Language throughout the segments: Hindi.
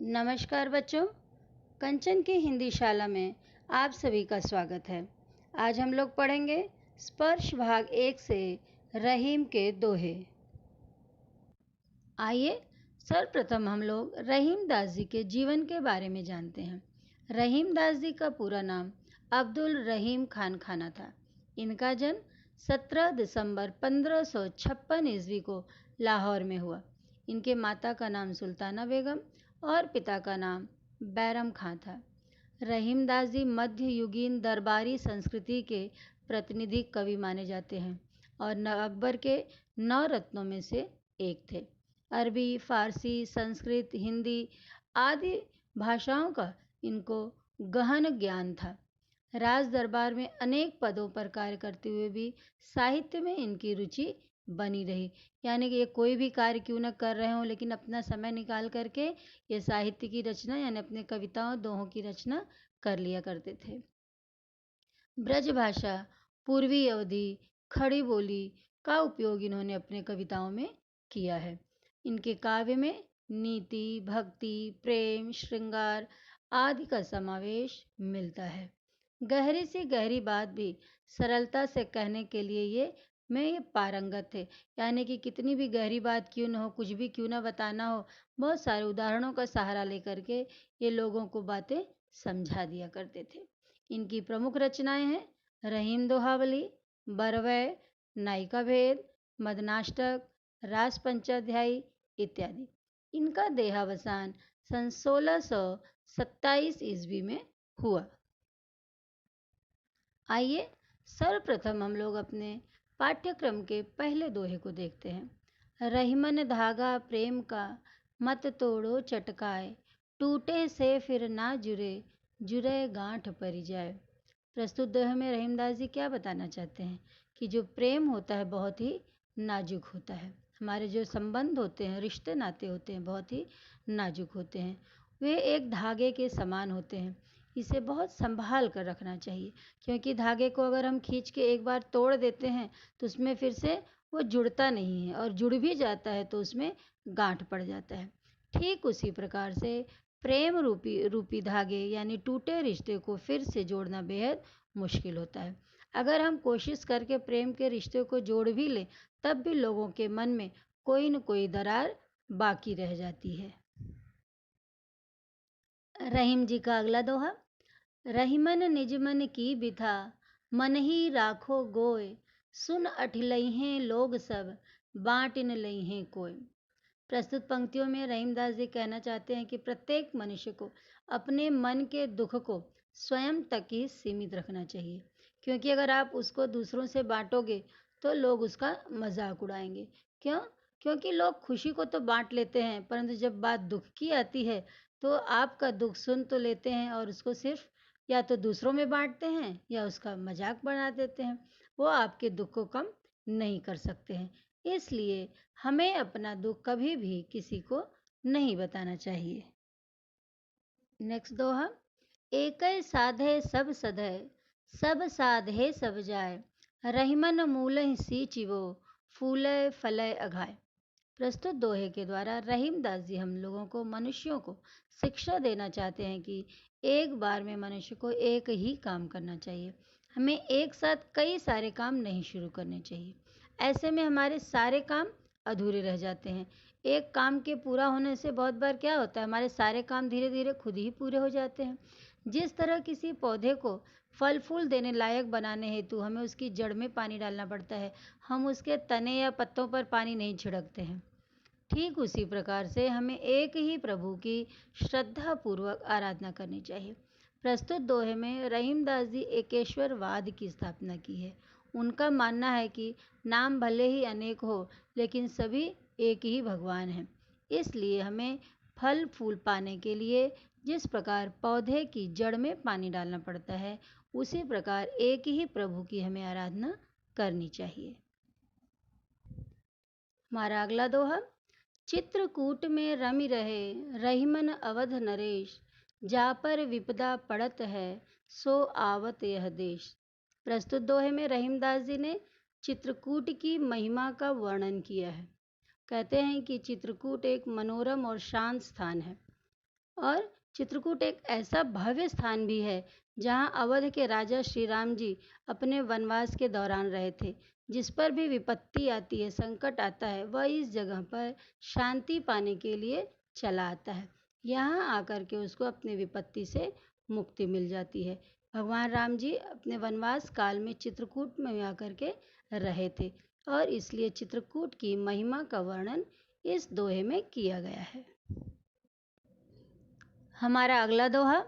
नमस्कार बच्चों, कंचन की हिंदी शाला में आप सभी का स्वागत है। आज हम लोग पढ़ेंगे स्पर्श भाग 1 से रहीम के दोहे। आइए सर्वप्रथम हम लोग रहीम दास जी के जीवन के बारे में जानते हैं। रहीम दास जी का पूरा नाम अब्दुल रहीम खान खाना था। इनका जन्म 17 दिसंबर 1556 ईस्वी को लाहौर में हुआ। इनके माता का नाम सुल्ताना बेगम और पिता का नाम बैरम खां था। रहीम दास जी मध्ययुगीन दरबारी संस्कृति के प्रतिनिधि कवि माने जाते हैं और अकबर के 9 रत्नों में से एक थे। अरबी, फारसी, संस्कृत, हिंदी आदि भाषाओं का इनको गहन ज्ञान था। राज दरबार में अनेक पदों पर कार्य करते हुए भी साहित्य में इनकी रुचि बनी रही। यानी कि ये कोई भी कार्य क्यों न कर रहे हों, लेकिन अपना समय निकाल करके ये साहित्य की रचना यानी अपने कविताओं दोहों की रचना कर लिया करते थे। ब्रज भाषा, पूर्वी अवधि, खड़ी बोली का उपयोग इन्होंने अपने कविताओं में किया है। इनके काव्य में नीति, भक्ति, प्रेम, श्रृंगार आदि का समावेश मिलता है। गहरी से गहरी बात भी सरलता से कहने के लिए ये पारंगत थे। यानी कि कितनी भी गहरी बात क्यों न हो, कुछ भी क्यों ना बताना हो, बहुत सारे उदाहरणों का सहारा लेकर के ये लोगों को बातें समझा दिया करते थे। इनकी प्रमुख रचनाएं हैं रहीम दोहावली, बरवै, नायिका भेद, मदनाष्टक, रास पंचाध्यायी इत्यादि। इनका देहावसान सन 1627 ईस्वी में हुआ। आइए सर्वप्रथम हम लोग अपने पाठ्यक्रम के पहले दोहे को देखते हैं। रहीमन धागा प्रेम का मत तोड़ो चटकाए, टूटे से फिर ना जुरे, जुरे गांठ परी जाए। प्रस्तुत दोहे में रहीमदास जी क्या बताना चाहते हैं कि जो प्रेम होता है बहुत ही नाजुक होता है। हमारे जो संबंध होते हैं, रिश्ते नाते होते हैं, बहुत ही नाजुक होते हैं। वे एक धागे के समान होते हैं। इसे बहुत संभाल कर रखना चाहिए, क्योंकि धागे को अगर हम खींच के एक बार तोड़ देते हैं तो उसमें फिर से वो जुड़ता नहीं है, और जुड़ भी जाता है तो उसमें गांठ पड़ जाता है। ठीक उसी प्रकार से प्रेम रूपी धागे यानी टूटे रिश्ते को फिर से जोड़ना बेहद मुश्किल होता है। अगर हम कोशिश करके प्रेम के रिश्ते को जोड़ भी लें, तब भी लोगों के मन में कोई न कोई दरार बाकी रह जाती है। रहीम जी का अगला दोहा। रहीमन निज मन की बिथा, मन ही राखो गोय, सुन अठिलइहें लोग सब, बाँट न लइहें कोय। प्रस्तुत पंक्तियों में रहीमदास जी कहना चाहते हैं कि प्रत्येक मनुष्य को अपने मन के दुख को स्वयं तक ही सीमित रखना चाहिए, क्योंकि अगर आप उसको दूसरों से बांटोगे तो लोग उसका मजाक उड़ाएंगे। क्यों? क्योंकि लोग खुशी को तो बांट लेते हैं, परंतु जब बात दुख की आती है तो आपका दुख सुन तो लेते हैं और उसको सिर्फ या तो दूसरों में बांटते हैं या उसका मजाक बना देते हैं। वो आपके दुख को कम नहीं कर सकते हैं। इसलिए हमें अपना दुख कभी भी किसी को नहीं बताना चाहिए। नेक्स्ट दोहा। एकै साधे सब सधै, सब साधे सब जाय, रहीमन मूलहि सींचिबो, फूलय फलय अघाय। प्रस्तुत दोहे के द्वारा रहीमदास जी हम लोगों को, मनुष्यों को शिक्षा देना चाहते हैं कि एक बार में मनुष्य को एक ही काम करना चाहिए। हमें एक साथ कई सारे काम नहीं शुरू करने चाहिए। ऐसे में हमारे सारे काम अधूरे रह जाते हैं। एक काम के पूरा होने से बहुत बार क्या होता है, हमारे सारे काम धीरे धीरे खुद ही पूरे हो जाते हैं। जिस तरह किसी पौधे को फल फूल देने लायक बनाने हेतु हमें उसकी जड़ में पानी डालना पड़ता है, हम उसके तने या पत्तों पर पानी नहीं छिड़कते हैं। ठीक उसी प्रकार से हमें एक ही प्रभु की श्रद्धा पूर्वक आराधना करनी चाहिए। प्रस्तुत दोहे में रहीमदास जी एकेश्वरवाद की स्थापना की है। उनका मानना है कि नाम भले ही अनेक हो, लेकिन सभी एक ही भगवान हैं। इसलिए हमें फल फूल पाने के लिए जिस प्रकार पौधे की जड़ में पानी डालना पड़ता है, उसी प्रकार एक ही प्रभु की हमें आराधना करनी चाहिए। हमारा अगला दोहा। चित्रकूट में रमि रहे, रहीमन अवध नरेश, जा पर विपदा पड़त है, सो आवत यह देश। प्रस्तुत दोहे में रहीमदास जी ने चित्रकूट की महिमा का वर्णन किया है। कहते हैं कि चित्रकूट एक मनोरम और शांत स्थान है। और चित्रकूट एक ऐसा भव्य स्थान भी है जहाँ अवध के राजा श्री राम जी अपने वनवास के दौरान रहे थे। जिस पर भी विपत्ति आती है, संकट आता है, वह इस जगह पर शांति पाने के लिए चला आता है। यहाँ आकर के उसको अपने विपत्ति से मुक्ति मिल जाती है। भगवान राम जी अपने वनवास काल में चित्रकूट में आकर के रहे थे और इसलिए चित्रकूट की महिमा का वर्णन इस दोहे में किया गया है। हमारा अगला दोहा,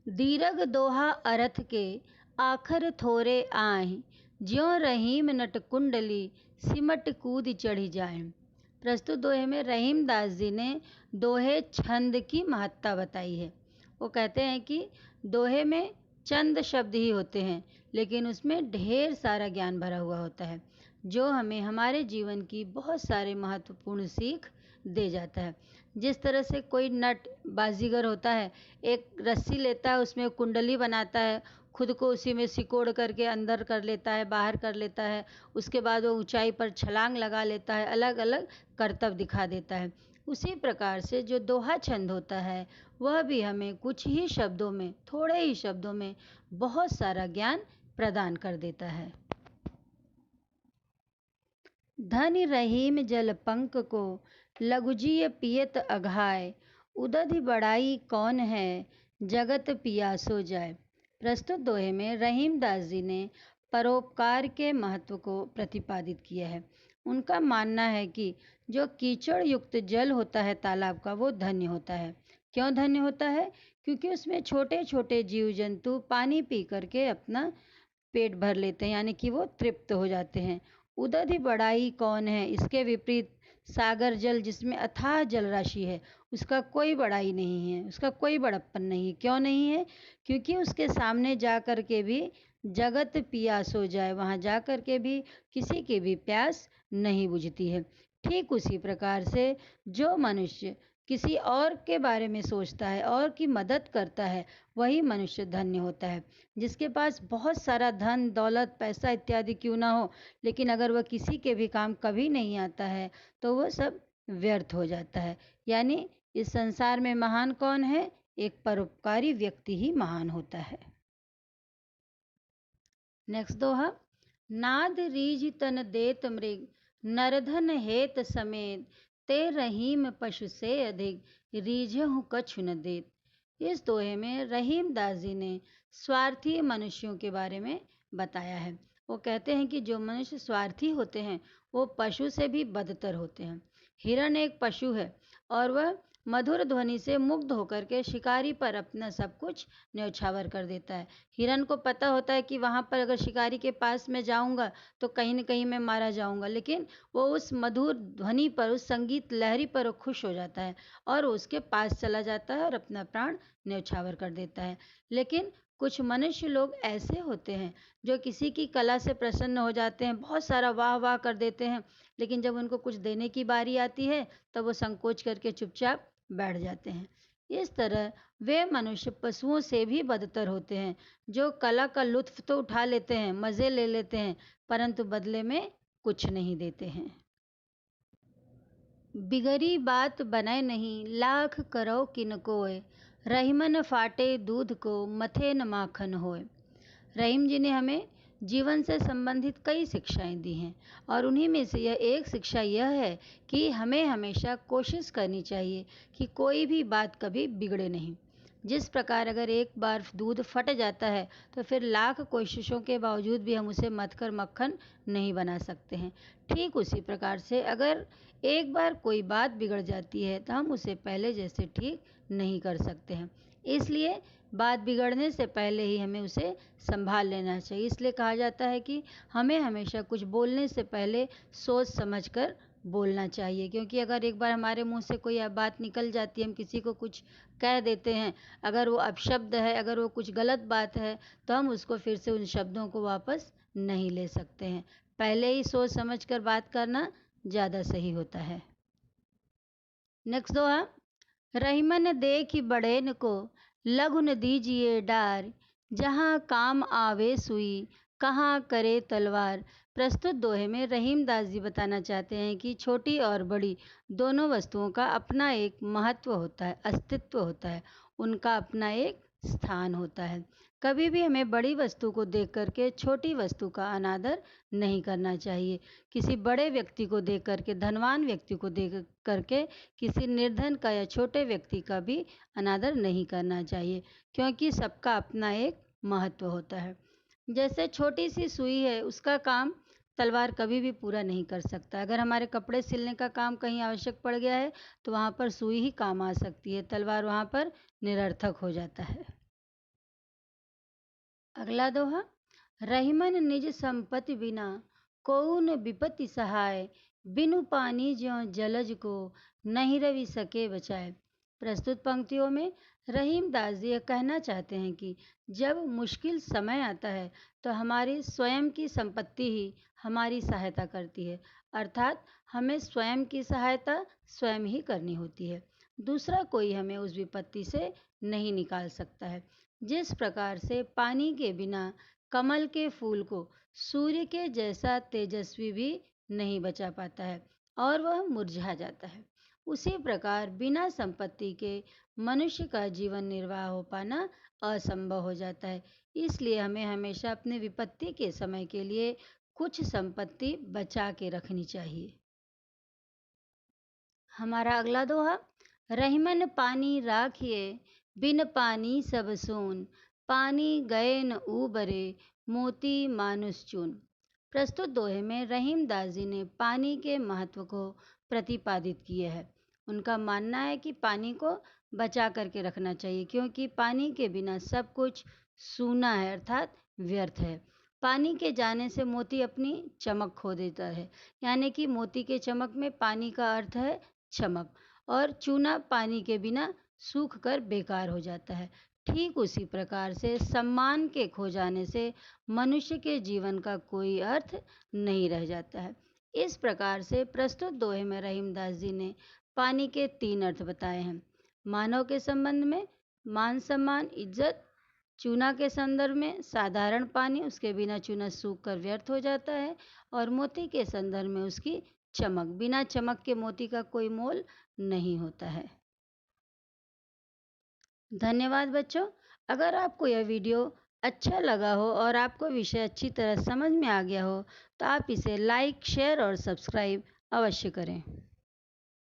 दीर्घ दोहा अर्थ के आखर थोरे आए, ज्यों रहीम नट कुंडली सिमट कूद चढ़ी जाए। प्रस्तुत दोहे में रहीम दास जी ने दोहे छंद की महत्ता बताई है। वो कहते हैं कि दोहे में चंद शब्द ही होते हैं, लेकिन उसमें ढेर सारा ज्ञान भरा हुआ होता है जो हमें हमारे जीवन की बहुत सारे महत्वपूर्ण सीख दे जाता है। जिस तरह से कोई नट बाजीगर होता है, एक रस्सी लेता है, उसमें कुंडली बनाता है, खुद को उसी में सिकोड़ करके अंदर कर लेता है, बाहर कर लेता है, उसके बाद वो ऊंचाई पर छलांग लगा लेता है, अलग अलग करतब दिखा देता है। उसी प्रकार से जो दोहा छंद होता है वह भी हमें कुछ ही शब्दों में, थोड़े ही शब्दों में बहुत सारा ज्ञान प्रदान कर देता है। धन रहीम जल पंक को लघुजिय पियत अघाय, उदधि बड़ाई कौन है जगत पियासो जाए। प्रस्तुत दोहे में रहीम दास जी ने परोपकार के महत्व को प्रतिपादित किया है। उनका मानना है कि जो कीचड़ युक्त जल होता है तालाब का, वो धन्य होता है। क्यों धन्य होता है? क्योंकि उसमें छोटे छोटे जीव जंतु पानी पी करके अपना पेट भर लेते हैं, यानी कि वो तृप्त हो जाते हैं। उदधि बड़ाई कौन है, इसके विपरीत सागर जल जिसमें अथाह जल राशि है, उसका कोई बड़ाई नहीं है, उसका कोई बड़प्पन नहीं है। क्यों नहीं है? क्योंकि उसके सामने जा कर के भी जगत पियास हो जाए, वहाँ जा कर के भी किसी की भी प्यास नहीं बुझती है। ठीक उसी प्रकार से जो मनुष्य किसी और के बारे में सोचता है और की मदद करता है, वही मनुष्य धन्य होता है। जिसके पास बहुत सारा धन दौलत पैसा इत्यादि क्यों ना हो, लेकिन अगर वह किसी के भी काम कभी नहीं आता है तो वह सब व्यर्थ हो जाता है। यानी इस संसार में महान कौन है? एक परोपकारी व्यक्ति ही महान होता है। नेक्स्ट दोहा, नाद रीझ तन देत मृग, नरधन हेत समेत, ते रहीम पशु से अधिक, रीझहु कछु न देत। इस दोहे में रहीम दास जी ने स्वार्थी मनुष्यों के बारे में बताया है। वो कहते हैं कि जो मनुष्य स्वार्थी होते हैं वो पशु से भी बदतर होते हैं। हिरण एक पशु है और वह मधुर ध्वनि से मुग्ध होकर के शिकारी पर अपना सब कुछ न्यौछावर कर देता है। हिरण को पता होता है कि वहाँ पर अगर शिकारी के पास में जाऊंगा तो कहीं न कहीं मैं मारा जाऊंगा, लेकिन वो उस मधुर ध्वनि पर, उस संगीत लहरी पर वो खुश हो जाता है और उसके पास चला जाता है और अपना प्राण न्यौछावर कर देता है। लेकिन कुछ मनुष्य लोग ऐसे होते हैं जो किसी की कला से प्रसन्न हो जाते हैं, बहुत सारा वाह वाह कर देते हैं, लेकिन जब उनको कुछ देने की बारी आती है तब वो संकोच करके चुपचाप बैठ जाते हैं। इस तरह वे मनुष्य पशुओं से भी बदतर होते हैं जो कला का लुत्फ तो उठा लेते हैं, मज़े ले लेते हैं, परंतु बदले में कुछ नहीं देते हैं। बिगड़ी बात बने नहीं, लाख करो किन कोय, रहीमन फाटे दूध को, मथे न माखन होए। रहीम जी ने हमें जीवन से संबंधित कई शिक्षाएं दी हैं और उन्हीं में से यह एक शिक्षा यह है कि हमें हमेशा कोशिश करनी चाहिए कि कोई भी बात कभी बिगड़े नहीं। जिस प्रकार अगर एक बार दूध फट जाता है तो फिर लाख कोशिशों के बावजूद भी हम उसे मथकर मक्खन नहीं बना सकते हैं, ठीक उसी प्रकार से अगर एक बार कोई बात बिगड़ जाती है तो हम उसे पहले जैसे ठीक नहीं कर सकते हैं। इसलिए बात बिगड़ने से पहले ही हमें उसे संभाल लेना चाहिए। इसलिए कहा जाता है कि हमें हमेशा कुछ बोलने से पहले सोच समझकर बोलना चाहिए, क्योंकि अगर एक बार हमारे मुंह से कोई बात निकल जाती है, हम किसी को कुछ कह देते हैं, अगर वो अपशब्द है, अगर वो कुछ गलत बात है, तो हम उसको फिर से उन शब्दों को वापस नहीं ले सकते हैं। पहले ही सोच समझकर बात करना ज़्यादा सही होता है। नेक्स्ट दोहा, रहीमन देखि बड़ेन को, लघु न दीजिए डार, जहाँ काम आवे सुई, कहाँ करे तलवार। प्रस्तुत दोहे में रहीमदास जी बताना चाहते हैं कि छोटी और बड़ी दोनों वस्तुओं का अपना एक महत्व होता है, अस्तित्व होता है, उनका अपना एक स्थान होता है। कभी भी हमें बड़ी वस्तु को देख करके छोटी वस्तु का अनादर नहीं करना चाहिए। किसी बड़े व्यक्ति को देख करके, धनवान व्यक्ति को देख करके किसी निर्धन का या छोटे व्यक्ति का भी अनादर नहीं करना चाहिए, क्योंकि सबका अपना एक महत्व होता है। जैसे छोटी सी सुई है, उसका काम तलवार कभी भी पूरा नहीं कर सकता। अगर हमारे कपड़े सिलने का काम कहीं आवश्यक पड़ गया है तो वहाँ पर सुई ही काम आ सकती है, तलवार वहाँ पर निरर्थक हो जाता है। अगला दोहा, रहीमन निज संपत्ति बिना कोउ न विपत्ति सहाय, बिनु पानी ज्यों जलज को नहीं रवि सके बचाए। प्रस्तुत पंक्तियों में रहीमदास जी यह कहना चाहते हैं कि जब मुश्किल समय आता है तो हमारी स्वयं की संपत्ति ही हमारी सहायता करती है, अर्थात हमें स्वयं की सहायता स्वयं ही करनी होती है। दूसरा कोई हमें उस विपत्ति से नहीं निकाल सकता है। जिस प्रकार से पानी के बिना कमल के फूल को सूर्य के जैसा तेजस्वी भी नहीं बचा पाता है और वह मुरझा जाता है, उसी प्रकार बिना संपत्ति के मनुष्य का जीवन निर्वाह हो पाना असंभव हो जाता है। इसलिए हमें हमेशा अपने विपत्ति के समय के लिए कुछ संपत्ति बचा के रखनी चाहिए। हमारा अगला दोहा, रहीमन पानी राखिए बिन पानी सब सोन, पानी गए न ऊबरे मोती मानुष चून। प्रस्तुत दोहे में रहीमदास जी ने पानी के महत्व को प्रतिपादित किया है। उनका मानना है कि पानी को बचा करके रखना चाहिए, क्योंकि पानी के बिना सब कुछ सूना है, अर्थात व्यर्थ है। पानी के जाने से मोती अपनी चमक खो देता है, यानी कि मोती के चमक में पानी का अर्थ है चमक, और चूना पानी के बिना सूख कर बेकार हो जाता है। ठीक उसी प्रकार से सम्मान के खो जाने से मनुष्य के जीवन का कोई अर्थ नहीं रह जाता है। इस प्रकार से प्रस्तुत दोहे में रहीमदास जी ने पानी के 3 अर्थ बताए हैं। मानव के संबंध में मान सम्मान इज्जत, चूना के संदर्भ में साधारण पानी, उसके बिना चूना सूख कर व्यर्थ हो जाता है, और मोती के संदर्भ में उसकी चमक, बिना चमक के मोती का कोई मोल नहीं होता है। धन्यवाद बच्चों। अगर आपको यह वीडियो अच्छा लगा हो और आपको विषय अच्छी तरह समझ में आ गया हो तो आप इसे लाइक, शेयर और सब्सक्राइब अवश्य करें।